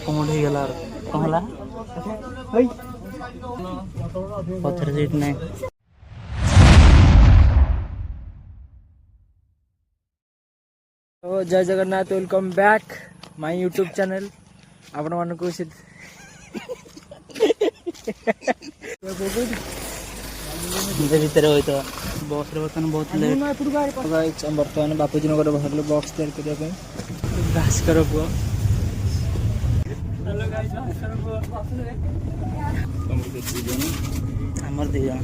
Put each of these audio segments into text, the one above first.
Commode हो गला कौन हला पथर सीट नहीं तो जय Jagannath welcome back my YouTube channel आपण मन को भीतर हो तो बस रे बर्तन बहुत लेट बर्तमान बापूजी नगर बाहर बॉक्स तैयार करने भास्कर पुओ आमर दी जन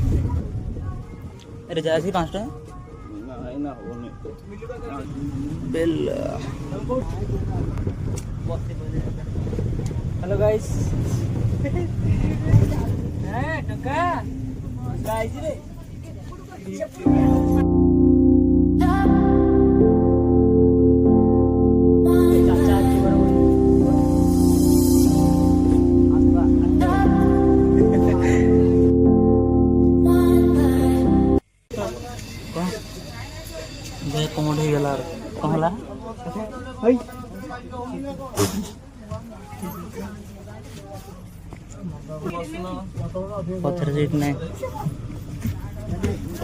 अरे जा 5 टा बेल हेलो गाइस टका गाइस रे कमोड हो गला कौन हला पथर सीट नहीं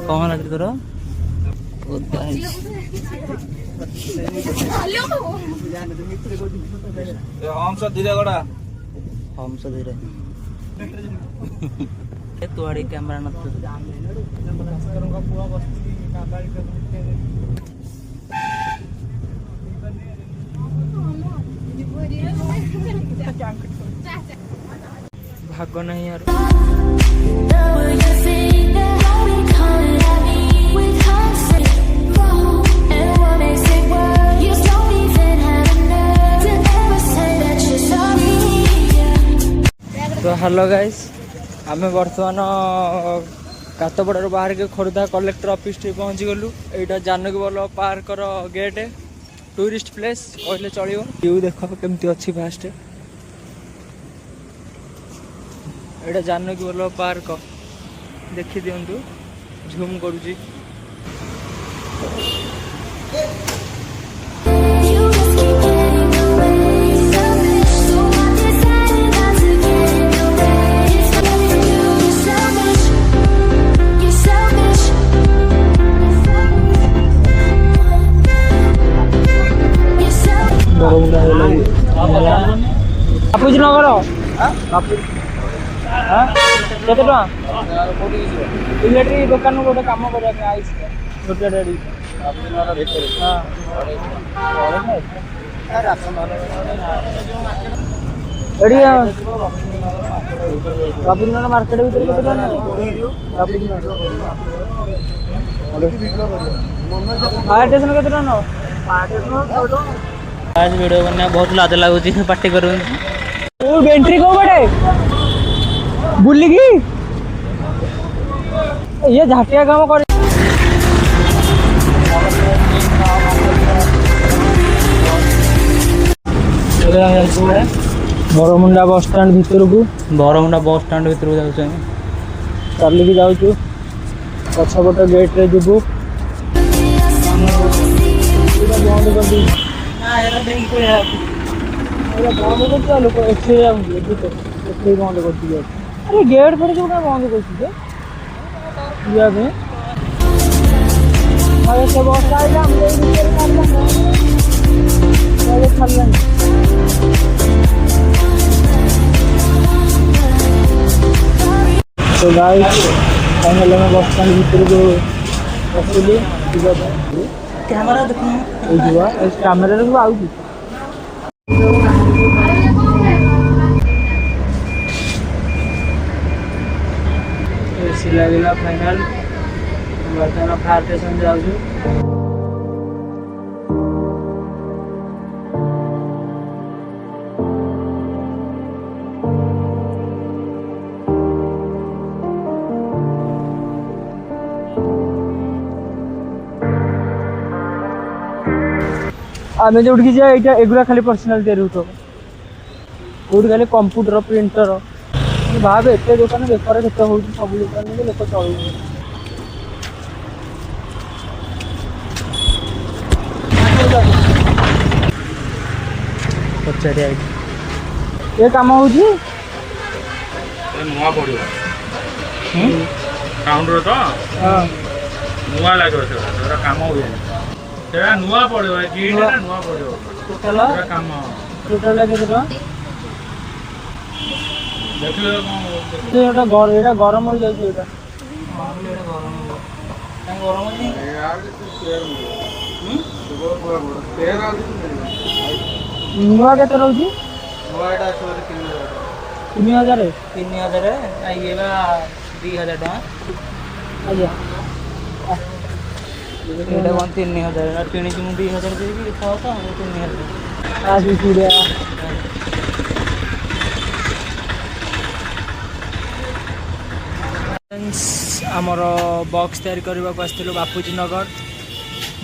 कौन लग तोर हम सब धीरे तुआड़ी कैमरा न भाग नहीं यार तो हेलो गाइस आम बर्तमान कातपड़ार बाहर के खोर्धा कलेक्टर ऑफिस पहुँची गलु यहाँ Janaki Ballabh park gate tourist place कहले चलो व्यू देख केमती अच्छी फास्ट यहाँ जानकी बल्लभ पार्क देखी दिंतु झूम करुची बापूजी नगर केते इलेक्ट्रिक दुकान गोटे कम करवा छोटे डैडी बापूजी नगर मार्केट भीतर फायर स्टेशन केते आज वीडियो बनने बहुत लाज लगुच पार्टी कर एंट्री को बड़े बुलिकी ये झाटिया काम कर बरमुंडा बस स्टैंड भीतर को बरमुंडा बस स्टैंड भीतर जाऊँ चलिकी जाऊँ पछपट गेट रे जीवु बंद कर दी बंद कर लोक एक्चुअली बंद कर अरे गेट फटे जो बंद कर तो गाइस फाइनल में बस स्टैंड भीतर को बसली कैमरा देखो कैमेरा रे आउची सिला फाइनल बर्तमान फायर स्टेशन जाऊँ आम जो यहाँ एगुला खाली पर्सनाल तैयारी हो कौट खाली कंप्यूटर प्रिंटर भाव एत दुकान बेपार केत हो सब दुकान लोक चल ପଚାରିବା ଏଇଠି। ଏ କାମ ହେଉଛି ନୂଆ ପଡ଼ିବ କାଉଣ୍ଟର ତ ନୂଆ ଲାଗିବ ସେଗୁଡ଼ା କାମ ହୁଏନି ସେଟା ନୂଆ ପଡ଼ିବ କିଟା ନୂଆ ପଡ଼ିବ ଟୋଟାଲ କାମ ଟୋଟାଲ କେତେ ଟଙ୍କା? ଦେଖିଲେ ଏଇଟା ଗରମ ହେଇଯାଉଛି ଏଇଟା ଗରମ ଅଛି ନୂଆ କେତେ ରହୁଛି? 3000 3000 ଇଏ ବା 2000 ଟଙ୍କା। ଆଜ୍ଞା ଏଇଟା କ'ଣ 3000 କିଣିଛି ମୁଁ 2000 ଦେଇକି 600 3000 ଆମର ବକ୍ସ ତିଆରି କରିବାକୁ ଆସିଥିଲୁ ବାପୁଜୀ ନଗର।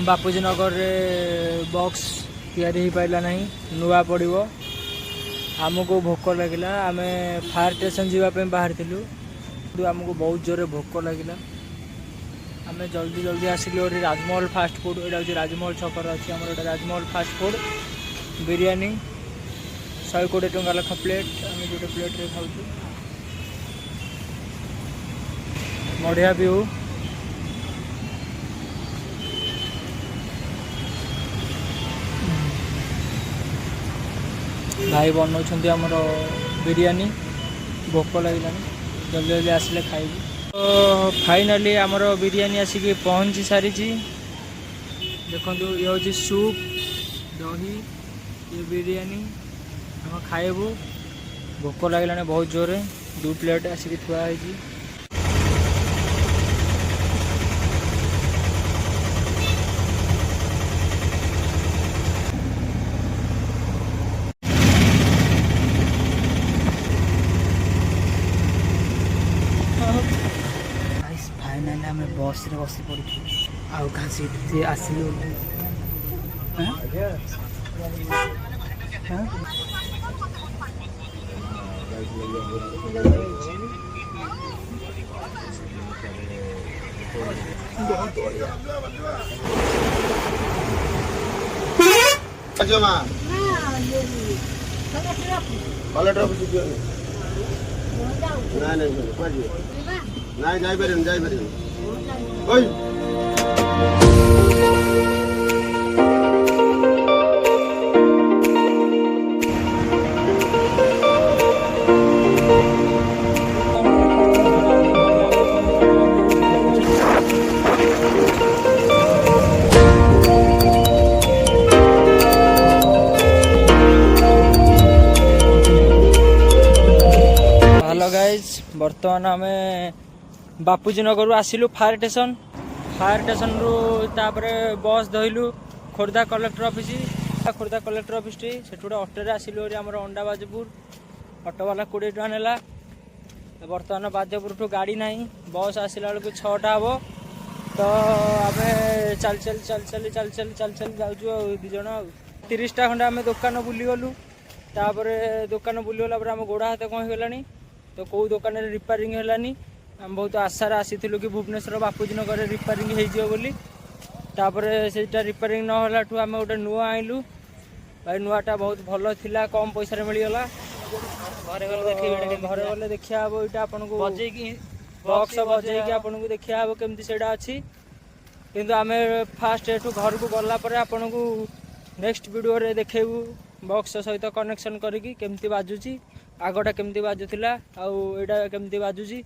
ବାପୁଜୀ ନଗରରେ ବକ୍ସ ତିଆରି ହେଇପାରିଲା ନାହିଁ, ନୂଆ ପଡ଼ିବ। ଆମକୁ ଭୋକ ଲାଗିଲା, ଆମେ ଫାୟାର ଷ୍ଟେସନ ଯିବା ପାଇଁ ବାହାରିଥିଲୁ କିନ୍ତୁ ଆମକୁ ବହୁତ ଜୋରରେ ଭୋକ ଲାଗିଲା। ଆମେ ଜଲ୍ଦି ଜଲ୍ଦି ଆସିଲୁ ଏଠି ରାଜମହଲ ଫାଷ୍ଟ ଫୁଡ଼। ଏଇଟା ହେଉଛି ରାଜମହଲ ଛକରେ ଅଛି ଆମର ଏଇଟା ରାଜମହଲ ଫାଷ୍ଟ ଫୁଡ଼। ବିରିୟାନୀ 120 ଟଙ୍କା ଲେଖା ପ୍ଲେଟ୍। ଆମେ ଗୋଟେ ପ୍ଲେଟ୍ରେ ଖାଉଛୁ, ବଢ଼ିଆ ଭିଉ। ଭାଇ ବନାଉଛନ୍ତି ଆମର ବିରିୟାନୀ, ଭୋକ ଲାଗିଲାଣି, ଜଲ୍ଦି ଜଲ୍ଦି ଆସିଲେ ଖାଇବୁ। ତ ଫାଇନାଲି ଆମର ବିରିୟାନୀ ଆସିକି ପହଞ୍ଚି ସାରିଛି। ଦେଖନ୍ତୁ ଇଏ ହେଉଛି ସୁପ୍, ଦହି, ଇଏ ବିରିୟାନୀ। ଆମେ ଖାଇବୁ, ଭୋକ ଲାଗିଲାଣି ବହୁତ ଜୋରରେ। 2 ପ୍ଲେଟ୍ ଆସିକି ଥୁଆ ହେଇଛି। ଫାଇନାଲି ଆମେ ବସ୍ରେ ବସି ପଡ଼ିଛୁ। ଆଉ କାହା ସିଟ୍ ଆସିଲୁ ନାଇଁ ଯାଇପାରିବନି हेलो गाइज, बर्तमान आमे बापूजी नगर आसिलु फायर स्टेशन रु तापरे बस धइलु Khordha collector office. Khordha collector office टी सेठ गोटे ऑटोरे आसिलु आमर अंडा बाजपुर। ऑटो वाला 20 टका नेला। बर्तमान बाजपुर ठू गाड़ी नहीं, बस आसला बेलू 6टा हम। तो आम चल चल जाऊँ 2 जन 30टा खंडे आम दुकान बुलीगलु। दुकान बुलीगला आम गोड़ हाथ कौन होगलानी, तो कौ दुकान रिपेयरिंग है। आम बहुत आशार आसीलु कि भुवनेश्वर बापूजी नगर रिपेयरिंग होली। से रिपेयरिंग नहला आम गोटे नुआ आइलु। भाई नुआटा बहुत भल थिला, कम पैसा मिलगला। घरे गले देखा हम यहाँ आपको बक्स बजेकी आपको देखा हम केमती से अच्छी। किंतु आम फास्ट एठू घर को गलापर आपन को नेक्स्ट वीडियो रे देखेबू बक्स सहित कनेक्शन करिकी केमती बाजुची, आगटा केमती बाजुला आउटा केमती बाजुची,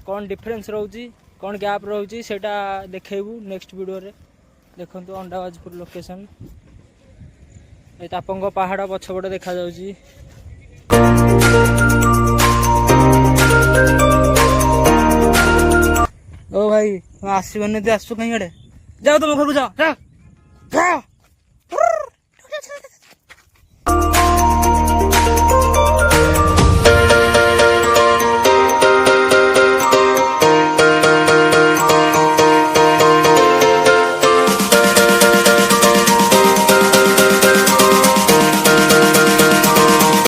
कौन डिफरेंस रोची, कौन गैप रोची, सेटा देखेबू नेक्स्ट वीडियो रे। देखंतु अंडाबाजपुर लोकेशन ए तापंग पहाड़ पछपटे देखा जाउची। ओ भाई आसबनी तो आसु कहीं आड़े जाओ, तुम घर को जाओ जाओ।